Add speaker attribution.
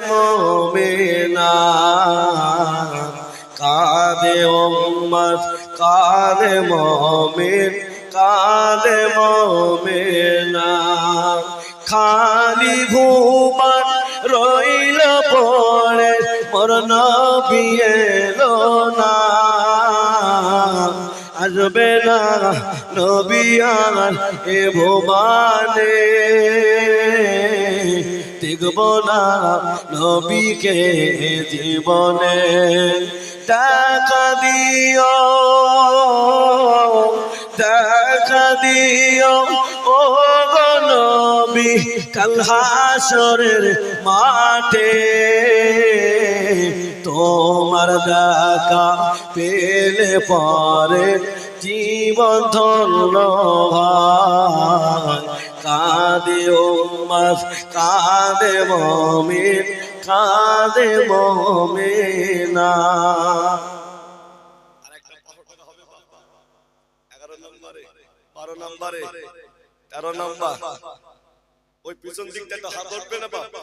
Speaker 1: মোমেনা কাঁদে উম্মত কাঁদে মুমিন কাঁদে মোমেনা খালি ঘুমান রইল পড়ে মোর নবী এলো না আসবে না নবী আর এ ভুবনে দেখব না নবীকে জীবনে দেখা দিও ও গো নবী কাল হাসরের মাঠে তোমার দেখা পেলে পরে জীবন ধন্য হয় কাঁদে উম্মত কাঁদে মুমিন কাঁদে মুমিনা। আরেকটা 11 নম্বরে 12 নম্বরে 13 নম্বর ওই পিছন দিকটা তো হাত উঠবে না বাবা